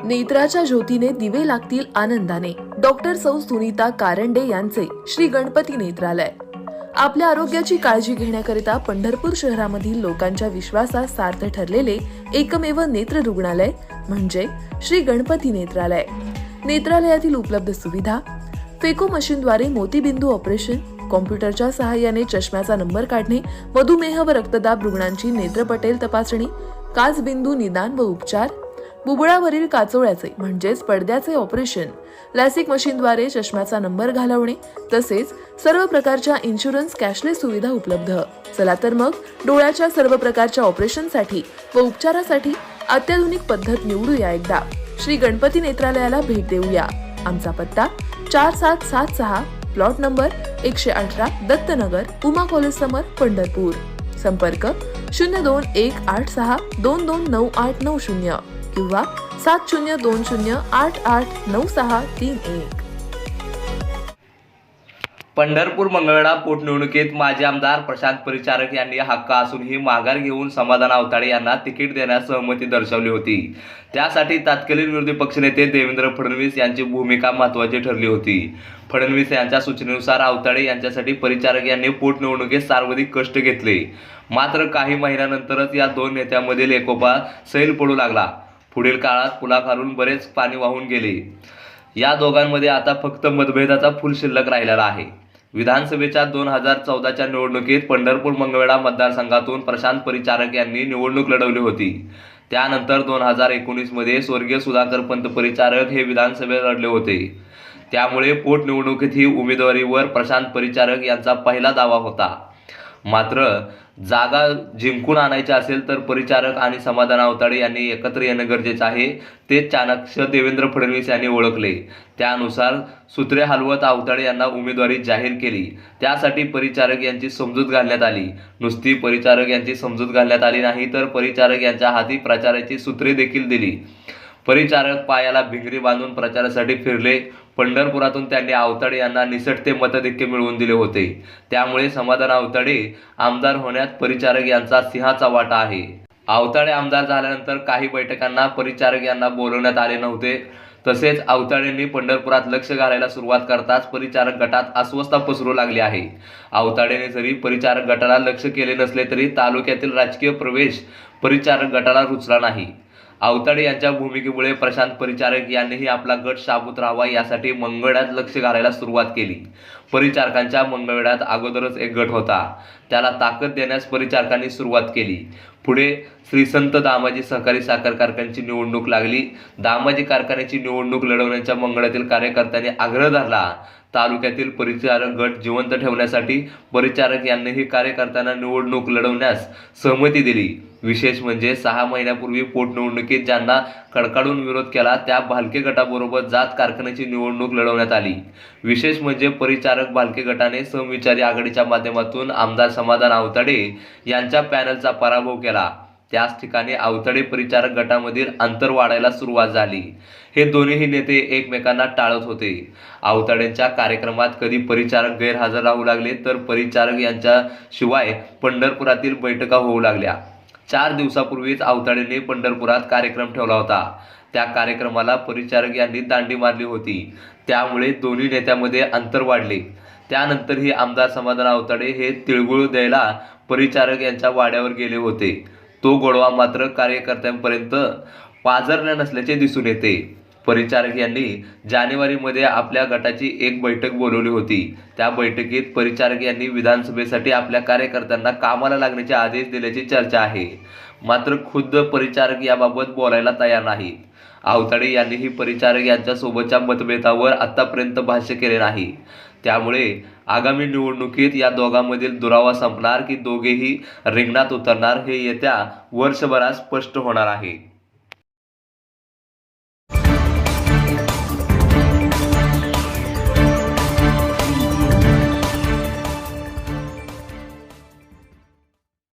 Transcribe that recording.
नेत्राच्या ज्योतीने दिवे लागतील आनंदाने. डॉक्टर सौ सुनीता कारंडे यांचे श्री गणपती नेत्रालय. आपल्या आरोग्याची काळजी घेण्याकरिता पंढरपूर शहरामधील लोकांच्या विश्वासात सार्थ ठरलेले एकमेव नेत्र रुग्णालय म्हणजे श्री गणपती नेत्रालय. नेत्रालयातील उपलब्ध सुविधा: फेको मशीनद्वारे मोतीबिंदू ऑपरेशन, कॉम्प्युटरच्या सहाय्याने चष्म्याचा नंबर काढणे, मधुमेह व रक्तदाब रुग्णांची नेत्रपटेल तपासणी, काचबिंदू निदान व उपचार, बुबुळावरील काचोळ्याचे म्हणजेच पडद्याचे ऑपरेशन, लॅसिक मशीनद्वारे चष्म्याचा नंबर घालवणे, तसेच सर्व प्रकारच्या इन्शुरन्स कॅशलेस सुविधा उपलब्ध. चला तर मग डोळ्याच्या सर्व प्रकारच्या ऑपरेशनसाठी व उपचारासाठी अत्याधुनिक पद्धत निवडूया. एकदा श्री गणपती नेत्रालयाला भेट देऊया. आमचा पत्ता 4776, plot number 118, Dattanagar, Uma college समोर, पंढरपूर. संपर्क 021862299890 किंवा 7020889631. पंढरपूर मंगळवेढा पोटनिवडणुकीत माजी आमदार प्रशांत परिचारक यांनी हक्क असूनही माघार घेऊन समाधान आवताडे यांना तिकीट देण्यास सहमती दर्शवली होती. त्यासाठी तत्कालीन विरोधी पक्षनेते देवेंद्र फडणवीस यांची भूमिका महत्त्वाची ठरली होती. फडणवीस यांच्या सूचनेनुसार आवताडे यांच्यासाठी परिचारक यांनी पोटनिवडणुकीत सर्वाधिक कष्ट घेतले. मात्र काही महिन्यानंतरच या दोन नेत्यांमधील एकोपा सैल पडू लागला. पुढील काळात पुलाखालून बरेच पाणी वाहून गेले. या दोघांमध्ये आता फक्त मतभेदाचा फूल शिल्लक राहिलेला आहे. विधानसभेच्या 2014च्या निवडणुकीत पंढरपूर मंगळवेढा मतदारसंघातून प्रशांत परिचारक यांनी निवडणूक लढवली होती. त्यानंतर 2019 मध्ये स्वर्गीय सुधाकर पंत परिचारक हे विधानसभेत लढले होते. त्यामुळे पोटनिवडणुकीत ही उमेदवारीवर प्रशांत परिचारक यांचा पहिला दावा होता. मात्र जागा जिंकून आणायची असेल तर परिचारक आणि समाधान आवताडे यांनी एकत्र येणं गरजेचं आहे, ते चाणक्य देवेंद्र फडणवीस यांनी ओळखले. त्यानुसार सूत्रे हलवत आवताडे यांना उमेदवारी जाहीर केली. त्यासाठी परिचारक यांची समजूत घालण्यात आली. नुसती परिचारक यांची समजूत घालण्यात आली नाही तर परिचारक यांच्या हाती प्रचाराची सूत्रे देखील दिली. परिचारक पायाला भिंगरी बांधून प्रचारासाठी फिरले. पंढरपुरातून त्यांनी आवताडे यांना निसटते मताधिक्य मिळवून दिले होते. त्यामुळे समाधान आवताडे आमदार होण्यात परिचारक यांचा सिंहाचा वाटा आहे. आवताडे आमदार झाल्यानंतर काही बैठकांना परिचारक यांना बोलवण्यात आले नव्हते. तसेच आवताडेंनी पंढरपुरात लक्ष घालायला सुरुवात करताच परिचारक गटात अस्वस्थता पसरू लागली आहे. आवताडेने जरी परिचारक गटाला लक्ष केले नसले तरी तालुक्यातील राजकीय प्रवेश परिचारक गटाला रुचला नाही. आवताडे यांच्या भूमिकेमुळे प्रशांत परिचारक यांनीही आपला गट शाबूत राहावा यासाठी मंगळवेढ्यात लक्ष घालायला सुरुवात केली. परिचारकांच्या मंगळवेढ्यात अगोदरच एक गट होता. त्याला ताकद देण्यास परिचारकांनी सुरुवात केली. पुढे श्री संत दामाजी सहकारी साखर कारखान्याची निवडणूक लागली. दामाजी कारखान्याची निवडणूक लढवण्याच्या मंगळातील कार्यकर्त्यांनी आग्रह धरला. तालुक्यातील परिचारक गट जिवंत ठेवण्यासाठी परिचारक यांनीही कार्यकर्त्यांना निवडणूक लढवण्यास सहमती दिली. विशेष म्हणजे 6 महिन्यापूर्वी पोटनिवडणुकीत ज्यांना कडकाडून विरोध केला त्या भालके गटाबरोबर जात कारखान्याची निवडणूक लढवण्यात आली. विशेष म्हणजे परिचारक भालके गटाने समविचारी आघाडीच्या माध्यमातून आमदार समाधान आवताडे यांच्या पॅनलचा पराभव केला. त्याच ठिकाणी आवताडे परिचारक गटामधील अंतर वाढायला सुरुवात झाली. हे दोन्ही नेते एकमेकांना टाळत होते. आवताडेंच्या कार्यक्रमात कधी परिचारक गैरहजर राहू लागले तर परिचारक यांच्या शिवाय पंढरपुरातील बैठका होऊ लागल्या. 4 दिवसापूर्वीच आवताडेंनी पंढरपुरात कार्यक्रम ठेवला होता. त्या कार्यक्रमाला परिचारक यांनी दांडी मारली होती. त्यामुळे दोन्ही नेत्यामध्ये अंतर वाढले. त्यानंतरही आमदार समाधान आवताडे हे तिळगुळ द्यायला परिचारक यांच्या वाड्यावर गेले होते. तो गोडवा मात्र कार्यकर्त्यांपर्यंत पाझरला नसल्याचे दिसून येते. परिचारक यांनी जानेवारीमध्ये आपल्या गटाची एक बैठक बोलवली होती. त्या बैठकीत परिचारक यांनी विधानसभेसाठी आपल्या कार्यकर्त्यांना कामाला लागण्याचे आदेश दिल्याची चर्चा आहे. मात्र खुद्द परिचारक याबाबत बोलायला तयार नाहीत. आवताडे यांनीही परिचारक यांच्या सोबतच्या मतभेदावर आतापर्यंत भाष्य केले नाही. त्यामुळे आगामी निवडणुकीत या दोघांमधील दुरावा संपणार की दोघेही रिंगणात उतरणार हे येत्या वर्षभरात स्पष्ट होणार आहे.